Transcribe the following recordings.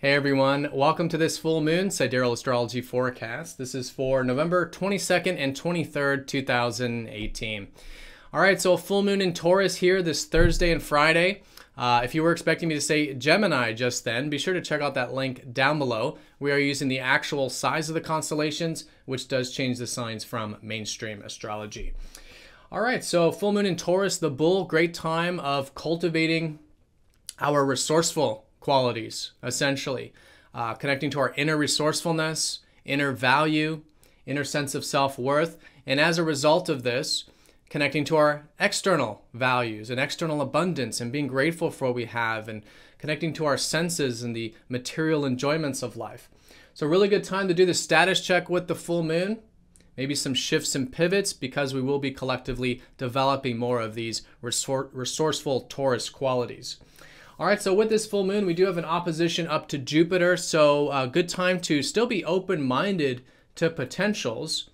Hey everyone, welcome to this full moon Sidereal Astrology forecast. This is for November 22nd and 23rd, 2018. All right, so full moon in Taurus here this Thursday and Friday. If you were expecting me to say Gemini just then, be sure to check out that link down below. We are using the actual size of the constellations, which does change the signs from mainstream astrology. All right, so full moon in Taurus, the bull, great time of cultivating our resourceful qualities, essentially. Connecting to our inner resourcefulness, inner value, inner sense of self-worth, and as a result of this, connecting to our external values and external abundance and being grateful for what we have and connecting to our senses and the material enjoyments of life. So really good time to do the status check with the full moon. Maybe some shifts and pivots because we will be collectively developing more of these resourceful Taurus qualities. All right, so with this full moon, we do have an opposition up to Jupiter, so good time to still be open-minded to potentials.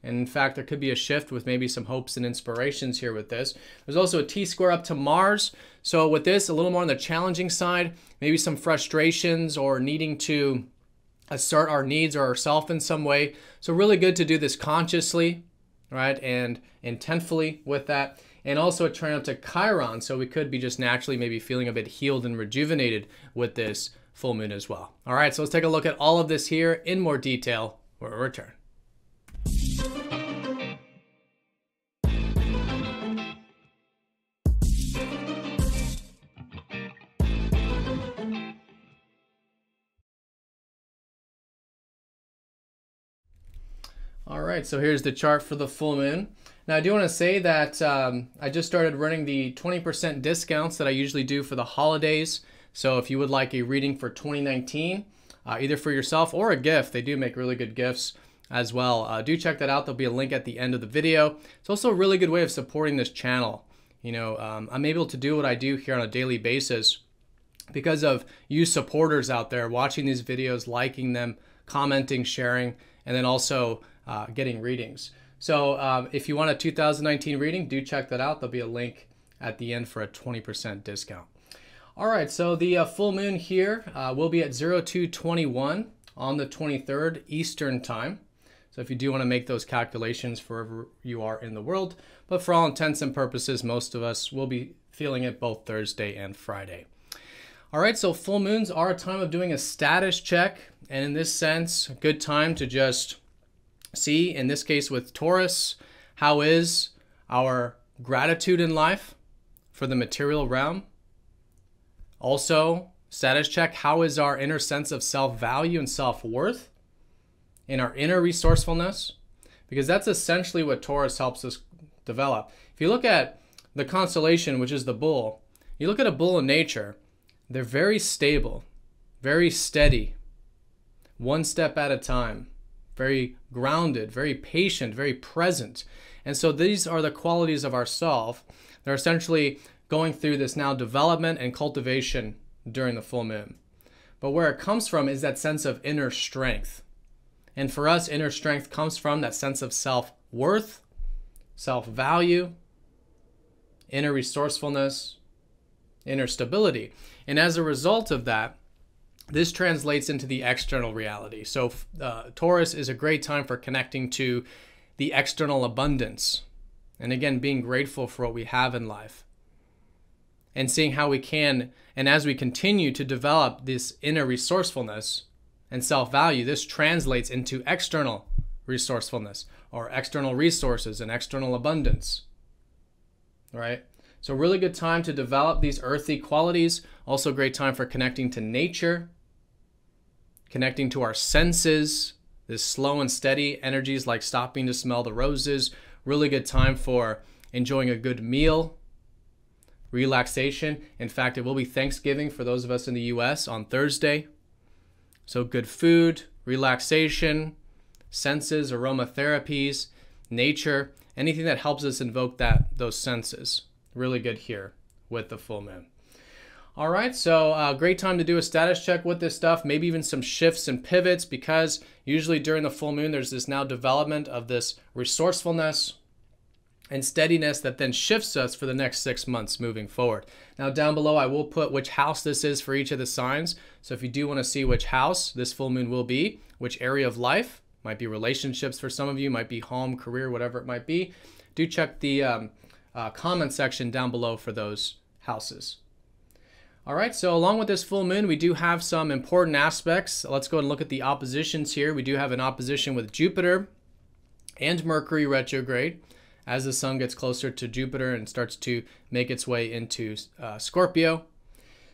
And in fact, there could be a shift with maybe some hopes and inspirations here with this. There's also a T-square up to Mars. So with this, a little more on the challenging side, maybe some frustrations or needing to assert our needs or ourselves in some way. So really good to do this consciously, right, and intentfully with that. And also a turn up to Chiron, so we could be just naturally maybe feeling a bit healed and rejuvenated with this full moon as well. All right, so let's take a look at all of this here in more detail when we return. All right, so here's the chart for the full moon. Now I do want to say that I just started running the 20% discounts that I usually do for the holidays. So if you would like a reading for 2019, either for yourself or a gift, they do make really good gifts as well. Do check that out. There'll be a link at the end of the video. It's also a really good way of supporting this channel. You know, I'm able to do what I do here on a daily basis because of you supporters out there watching these videos, liking them, commenting, sharing, and then also getting readings. So if you want a 2019 reading, do check that out. There'll be a link at the end for a 20% discount. All right, so the full moon here will be at 0221 on the 23rd Eastern time. So if you do want to make those calculations for wherever you are in the world, but for all intents and purposes, most of us will be feeling it both Thursday and Friday. All right, so full moons are a time of doing a status check, and in this sense, a good time to just see, in this case with Taurus, how is our gratitude in life for the material realm? Also, status check, how is our inner sense of self-value and self-worth in our inner resourcefulness? Because that's essentially what Taurus helps us develop. If you look at the constellation, which is the bull, you look at a bull in nature, they're very stable, very steady, one step at a time. Very grounded, very patient, very present. And so these are the qualities of ourself. They're essentially going through this now development and cultivation during the full moon. But where it comes from is that sense of inner strength. And for us, inner strength comes from that sense of self-worth, self-value, inner resourcefulness, inner stability. And as a result of that, this translates into the external reality. So Taurus is a great time for connecting to the external abundance. And again, being grateful for what we have in life. And seeing how we can, and as we continue to develop this inner resourcefulness and self-value, this translates into external resourcefulness or external resources and external abundance. Right? So really good time to develop these earthy qualities. Also a great time for connecting to nature, connecting to our senses, this slow and steady energies like stopping to smell the roses. Really good time for enjoying a good meal, relaxation. In fact, it will be Thanksgiving for those of us in the US on Thursday. So good food, relaxation, senses, aromatherapies, nature, anything that helps us invoke those senses. Really good here with the full moon. All right, so great time to do a status check with this stuff, maybe even some shifts and pivots, because usually during the full moon, there's this now development of this resourcefulness, and steadiness that then shifts us for the next 6 months moving forward. Now down below I will put which house this is for each of the signs. So if you do want to see which house this full moon will be, which area of life, might be relationships for some of you, might be home, career, whatever it might be, do check the comment section down below for those houses. All right, so along with this full moon, we do have some important aspects. Let's go ahead and look at the oppositions here. We do have an opposition with Jupiter and Mercury retrograde as the sun gets closer to Jupiter and starts to make its way into Scorpio.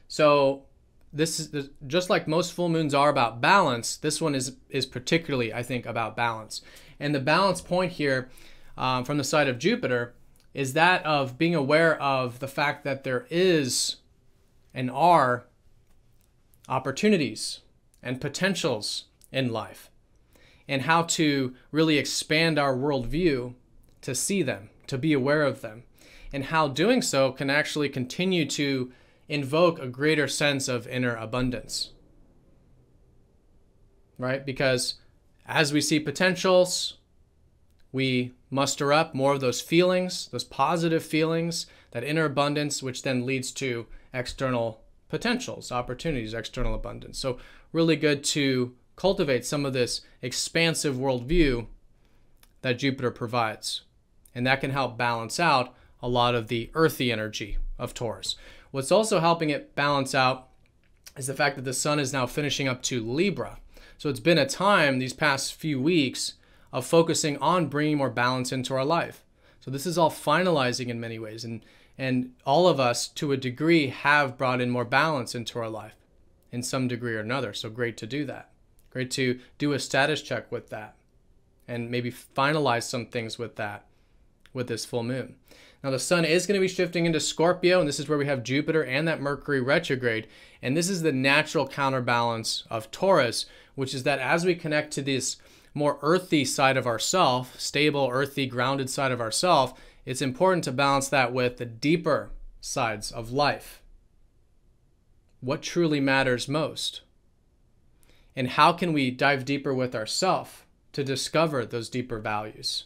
So this is just like most full moons are about balance. This one is particularly, I think, about balance. And the balance point here from the side of Jupiter is that of being aware of the fact that there is and are opportunities and potentials in life, and how to really expand our worldview to see them, to be aware of them, and how doing so can actually continue to invoke a greater sense of inner abundance, right? Because as we see potentials, we muster up more of those feelings, those positive feelings, that inner abundance, which then leads to external potentials, opportunities, external abundance. So really good to cultivate some of this expansive worldview that Jupiter provides. And that can help balance out a lot of the earthy energy of Taurus. What's also helping it balance out is the fact that the sun is now finishing up to Libra. So it's been a time these past few weeks of focusing on bringing more balance into our life. So this is all finalizing in many ways. And all of us, to a degree, have brought in more balance into our life in some degree or another. So great to do that. Great to do a status check with that and maybe finalize some things with that with this full moon. Now the sun is going to be shifting into Scorpio, and this is where we have Jupiter and that Mercury retrograde. And this is the natural counterbalance of Taurus, which is that as we connect to this more earthy side of ourself, stable, earthy, grounded side of ourself, it's important to balance that with the deeper sides of life. What truly matters most? And how can we dive deeper with ourselves to discover those deeper values?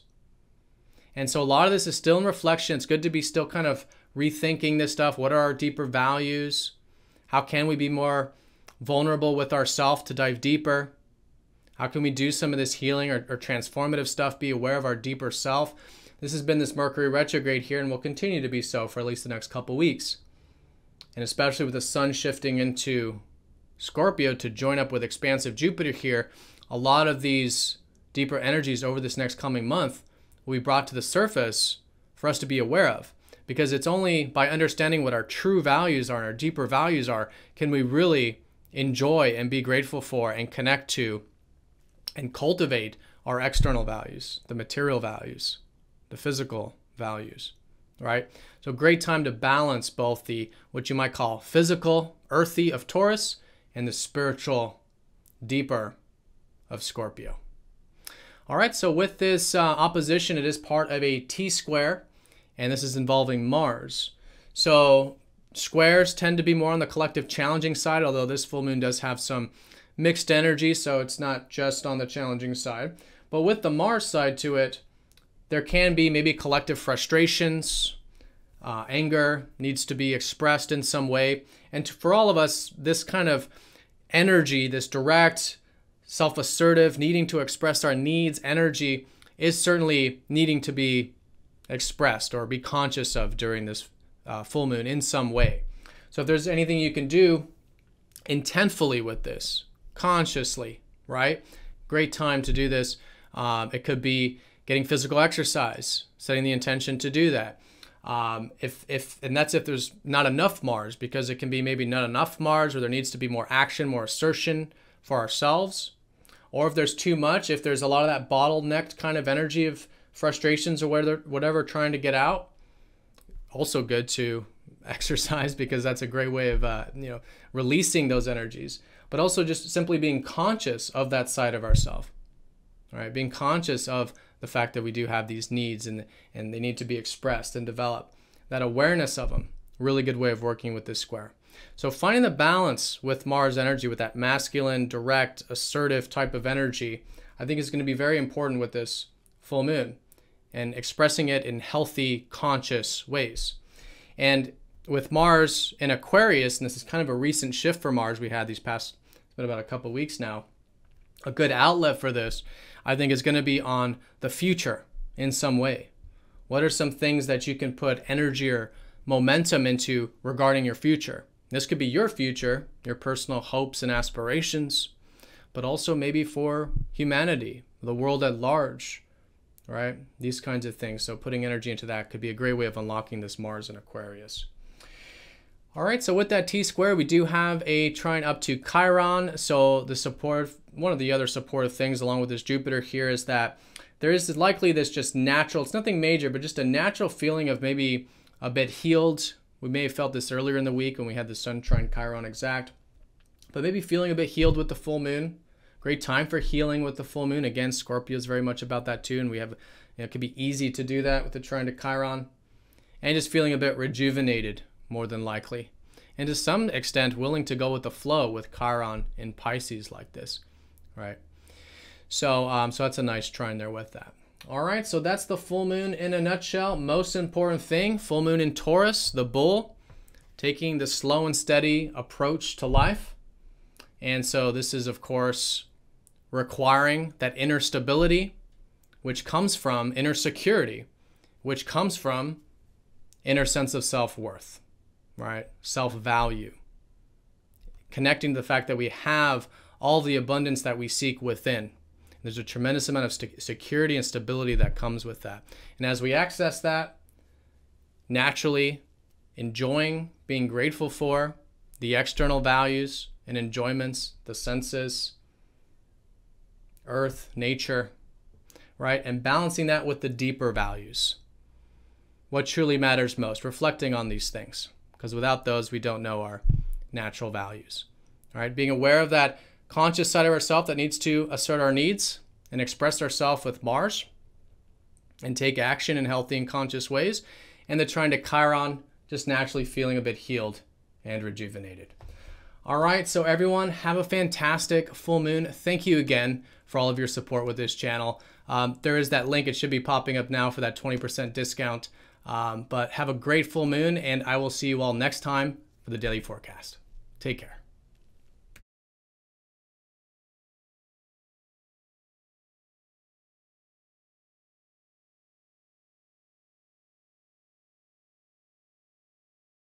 And so a lot of this is still in reflection. It's good to be still kind of rethinking this stuff. What are our deeper values? How can we be more vulnerable with ourselves to dive deeper? How can we do some of this healing or transformative stuff, be aware of our deeper self? This has been this Mercury retrograde here and will continue to be so for at least the next couple weeks. And especially with the sun shifting into Scorpio to join up with expansive Jupiter here, a lot of these deeper energies over this next coming month will be brought to the surface for us to be aware of. Because it's only by understanding what our true values are and our deeper values are, can we really enjoy and be grateful for and connect to and cultivate our external values, the material values, the physical values, right? So great time to balance both the, what you might call physical, earthy of Taurus, and the spiritual, deeper of Scorpio. All right, so with this opposition, it is part of a T-square, and this is involving Mars. So squares tend to be more on the collective challenging side, although this full moon does have some mixed energy, so it's not just on the challenging side. But with the Mars side to it, there can be maybe collective frustrations, anger needs to be expressed in some way. And for all of us, this kind of energy, this direct, self-assertive, needing to express our needs energy is certainly needing to be expressed or be conscious of during this full moon in some way. So if there's anything you can do intentfully with this, consciously, right? Great time to do this. It could be getting physical exercise, setting the intention to do that. And that's if there's not enough Mars, because it can be maybe not enough Mars, or there needs to be more action, more assertion for ourselves. Or if there's too much, if there's a lot of that bottlenecked kind of energy of frustrations or whatever trying to get out, also good to exercise, because that's a great way of releasing those energies. But also just simply being conscious of that side of ourselves. All right, being conscious of the fact that we do have these needs and they need to be expressed and developed. That awareness of them, really good way of working with this square. So finding the balance with Mars energy, with that masculine, direct, assertive type of energy, I think is going to be very important with this full moon. and expressing it in healthy, conscious ways. And with Mars in Aquarius, and this is kind of a recent shift for Mars we had these past, it's been about a couple weeks now, a good outlet for this, I think, is going to be on the future in some way. What are some things that you can put energy or momentum into regarding your future? This could be your future, your personal hopes and aspirations, but also maybe for humanity, the world at large, right? These kinds of things. So putting energy into that could be a great way of unlocking this Mars in Aquarius. All right, so with that T-square, we do have a trine up to Chiron. So the support, one of the other supportive things along with this Jupiter here is that there is likely this just natural, it's nothing major, but just a natural feeling of maybe a bit healed. We may have felt this earlier in the week when we had the Sun trine Chiron exact, but maybe feeling a bit healed with the full moon. Great time for healing with the full moon. Again, Scorpio is very much about that too, and we have, it could be easy to do that with the trine to Chiron. And just feeling a bit rejuvenated, more than likely. And to some extent, willing to go with the flow with Chiron in Pisces like this, right? So, so that's a nice trine there with that. All right, so that's the full moon in a nutshell. Most important thing, full moon in Taurus, the bull, taking the slow and steady approach to life. And so this is, of course, requiring that inner stability, which comes from inner security, which comes from inner sense of self-worth, right? Self-value. Connecting to the fact that we have all the abundance that we seek within. There's a tremendous amount of security and stability that comes with that. And as we access that, naturally enjoying, being grateful for the external values and enjoyments, the senses, earth, nature, right? And balancing that with the deeper values. What truly matters most, reflecting on these things. Because without those, we don't know our natural values. All right, being aware of that conscious side of ourselves that needs to assert our needs and express ourselves with Mars and take action in healthy and conscious ways. And the trine to Chiron, just naturally feeling a bit healed and rejuvenated. All right, so everyone, have a fantastic full moon. Thank you again for all of your support with this channel. There is that link. It should be popping up now for that 20% discount. But have a great full moon, and I will see you all next time for the daily forecast. Take care.